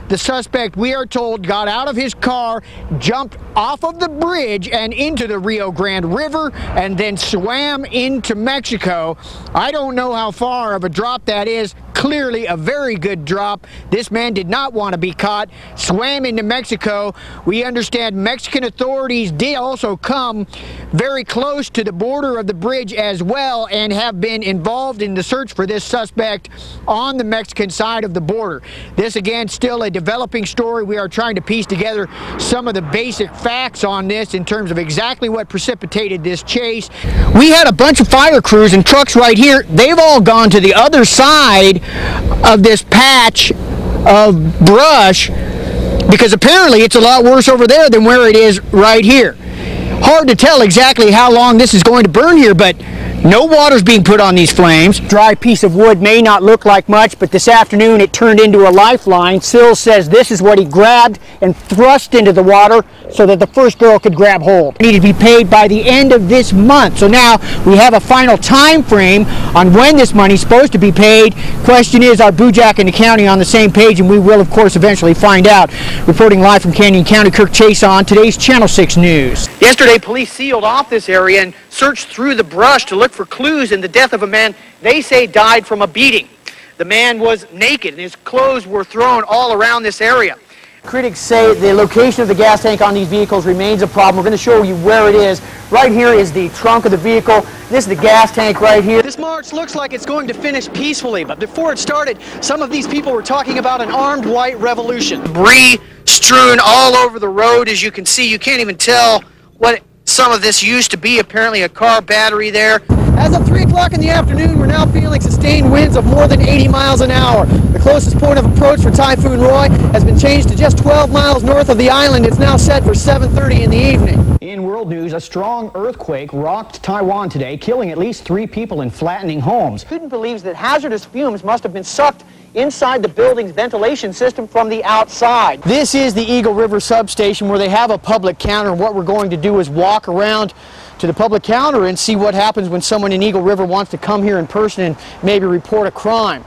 The suspect, we are told, got out of his car, jumped off of the bridge and into the Rio Grande River, and then swam into Mexico. I don't know how far of a drop that is. Clearly a very good drop. This man did not want to be caught, swam into Mexico. We understand Mexican authorities did also come very close to the border of the bridge as well and have been involved in the search for this suspect on the Mexican side of the border. This again still a developing story. We are trying to piece together some of the basic facts on this in terms of exactly what precipitated this chase. We had a bunch of fire crews and trucks right here. They've all gone to the other side of this patch of brush because apparently it's a lot worse over there than where it is right here. Hard to tell exactly how long this is going to burn here, but no water's being put on these flames. Dry piece of wood may not look like much, but this afternoon it turned into a lifeline. Sills says this is what he grabbed and thrust into the water so that the first girl could grab hold. It needed to be paid by the end of this month. So now we have a final time frame on when this money's supposed to be paid. Question is, are Bojack and the county on the same page? And we will, of course, eventually find out. Reporting live from Canyon County, Kirk Chaisson, today's Channel 6 News. Yesterday, police sealed off this area and searched through the brush to look for clues in the death of a man they say died from a beating. The man was naked and his clothes were thrown all around this area. Critics say the location of the gas tank on these vehicles remains a problem. We're going to show you where it is. Right here is the trunk of the vehicle. This is the gas tank right here. This march looks like it's going to finish peacefully, but before it started, some of these people were talking about an armed white revolution. Debris strewn all over the road, as you can see. You can't even tell what some of this used to be. Apparently a car battery there. As of 3 o'clock in the afternoon, we're now feeling sustained winds of more than 80 miles an hour. The closest point of approach for Typhoon Roy has been changed to just 12 miles north of the island. It's now set for 7:30 in the evening. In world news, a strong earthquake rocked Taiwan today, killing at least 3 people and flattening homes. Student believes that hazardous fumes must have been sucked inside the building's ventilation system from the outside. This is the Eagle River substation where they have a public counter, and what we're going to do is walk around to the public counter and see what happens when someone in Eagle River wants to come here in person and maybe report a crime.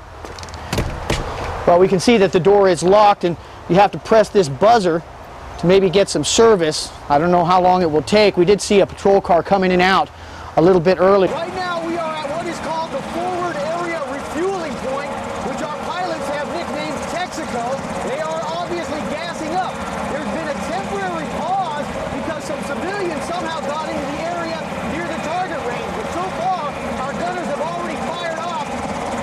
Well, we can see that the door is locked and you have to press this buzzer to maybe get some service. I don't know how long it will take. We did see a patrol car come in and out a little bit early. Right now we are at what is called the forward area refueling point, which our pilots have nicknamed Texaco. They are obviously gassing up. There's been a temporary pause because some civilians somehow got into the area near the target range. But so far, our gunners have already fired off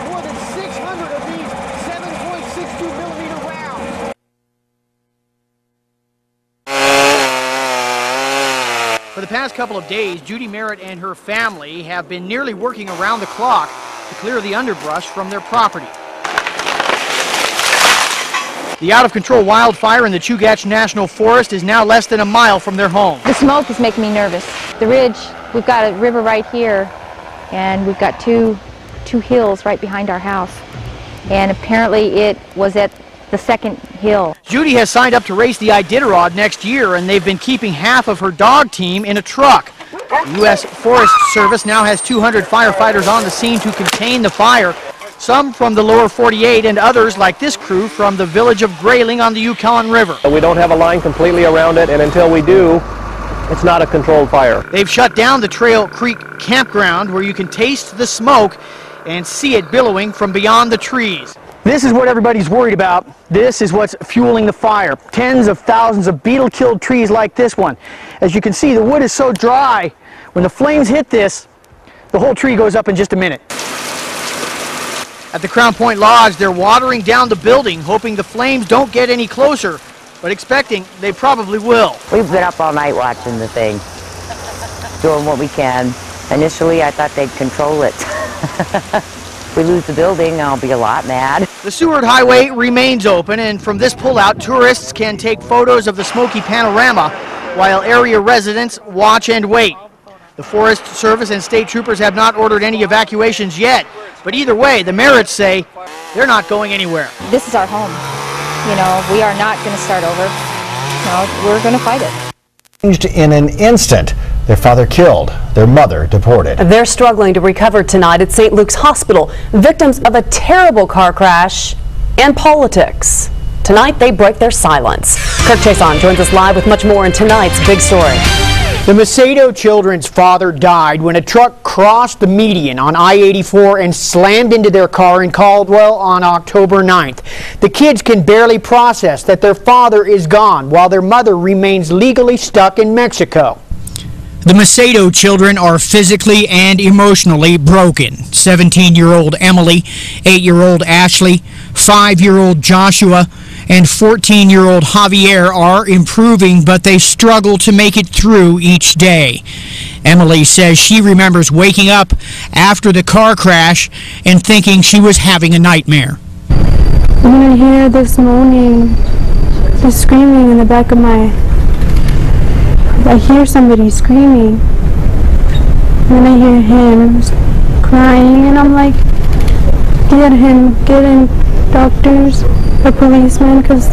more than 600 of these 7.62 millimeter rounds. For the past couple of days, Judy Merritt and her family have been nearly working around the clock to clear the underbrush from their property. The out-of-control wildfire in the Chugach National Forest is now less than a mile from their home. The smoke is making me nervous. The ridge, we've got a river right here, and we've got two hills right behind our house. And apparently it was at the second hill. Judy has signed up to race the Iditarod next year, and they've been keeping half of her dog team in a truck. The U.S. Forest Service now has 200 firefighters on the scene to contain the fire, some from the lower 48 and others like this crew from the village of Grayling on the Yukon River. We don't have a line completely around it, and until we do, it's not a controlled fire. They've shut down the Trail Creek campground where you can taste the smoke and see it billowing from beyond the trees. This is what everybody's worried about. This is what's fueling the fire. Tens of thousands of beetle-killed trees like this one. As you can see, the wood is so dry, when the flames hit this, the whole tree goes up in just a minute. At the Crown Point Lodge, they're watering down the building, hoping the flames don't get any closer, but expecting they probably will. We've been up all night watching the thing, doing what we can. Initially, I thought they'd control it. If we lose the building, I'll be a lot mad. The Seward Highway remains open, and from this pullout, tourists can take photos of the smoky panorama while area residents watch and wait. The Forest Service and state troopers have not ordered any evacuations yet, but either way, the Merritts say they're not going anywhere. This is our home. You know, we are not going to start over. No, we're going to fight it. In an instant, their father killed, their mother deported. They're struggling to recover tonight at St. Luke's Hospital, victims of a terrible car crash and politics. Tonight, they break their silence. Kirk Chaisson joins us live with much more in tonight's big story. The Macedo children's father died when a truck crossed the median on I-84 and slammed into their car in Caldwell on October 9th. The kids can barely process that their father is gone while their mother remains legally stuck in Mexico. The Macedo children are physically and emotionally broken. 17-year-old Emily, 8-year-old Ashley, 5-year-old Joshua, and 14-year-old Javier are improving, but they struggle to make it through each day. Emily says she remembers waking up after the car crash and thinking she was having a nightmare. When I hear this moaning, this screaming in the back of I hear somebody screaming, and then I hear him crying, and I'm like, get in doctors or policemen, because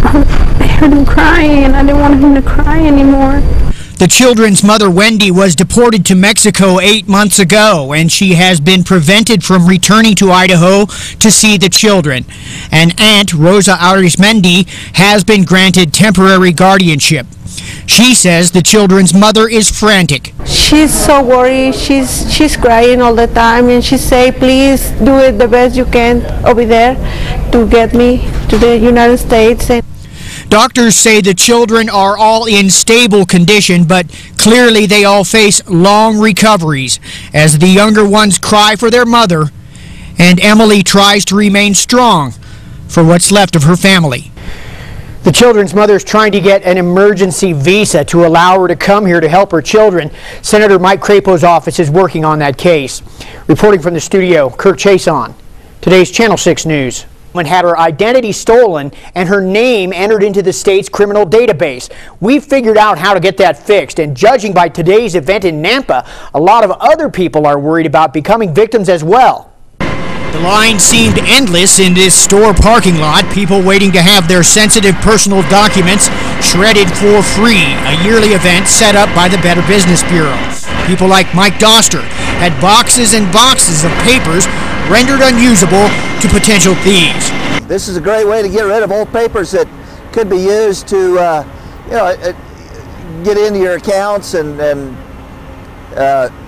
I heard him crying and I didn't want him to cry anymore. The children's mother, Wendy, was deported to Mexico 8 months ago, and she has been prevented from returning to Idaho to see the children. An aunt, Rosa Arizmendi, has been granted temporary guardianship. She says the children's mother is frantic. She's so worried. She's crying all the time, and she say, please do it the best you can over there to get me to the United States. Doctors say the children are all in stable condition, but clearly they all face long recoveries as the younger ones cry for their mother, and Emily tries to remain strong for what's left of her family. The children's mother is trying to get an emergency visa to allow her to come here to help her children. Senator Mike Crapo's office is working on that case. Reporting from the studio, Kirk Chaisson, today's Channel 6 News. Had her identity stolen and her name entered into the state's criminal database. We've figured out how to get that fixed, and judging by today's event in Nampa, a lot of other people are worried about becoming victims as well. The line seemed endless in this store parking lot, people waiting to have their sensitive personal documents shredded for free, a yearly event set up by the Better Business Bureau. People like Mike Doster had boxes and boxes of papers rendered unusable to potential thieves. This is a great way to get rid of old papers that could be used to get into your accounts and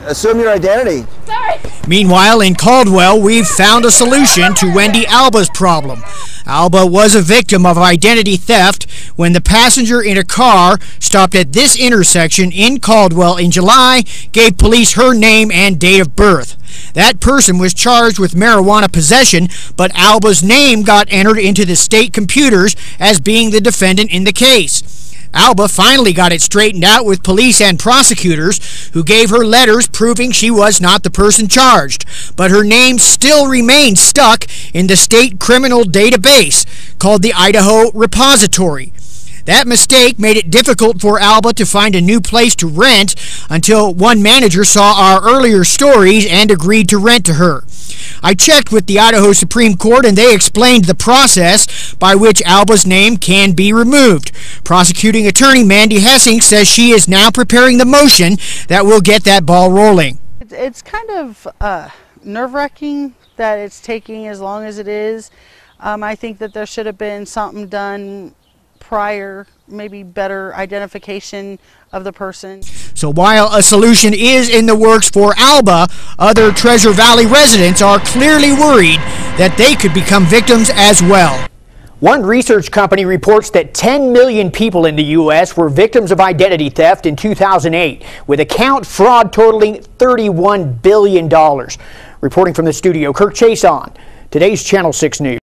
assume your identity. Sorry. Meanwhile, in Caldwell, we've found a solution to Wendy Alba's problem. Alba was a victim of identity theft when the passenger in a car stopped at this intersection in Caldwell in July gave police her name and date of birth. That person was charged with marijuana possession, but Alba's name got entered into the state computers as being the defendant in the case. Alba finally got it straightened out with police and prosecutors who gave her letters proving she was not the person charged, but her name still remains stuck in the state criminal database called the Idaho Repository. That mistake made it difficult for Alba to find a new place to rent until one manager saw our earlier stories and agreed to rent to her. I checked with the Idaho Supreme Court and they explained the process by which Alba's name can be removed. Prosecuting attorney Mandy Hessing says she is now preparing the motion that will get that ball rolling. It's kind of nerve-wracking that it's taking as long as it is. I think that there should have been something done prior, maybe better identification of the person. So while a solution is in the works for Alba, other Treasure Valley residents are clearly worried that they could become victims as well. One research company reports that 10 million people in the U.S. were victims of identity theft in 2008, with account fraud totaling $31 billion. Reporting from the studio, Kirk Chaisson, today's Channel 6 News.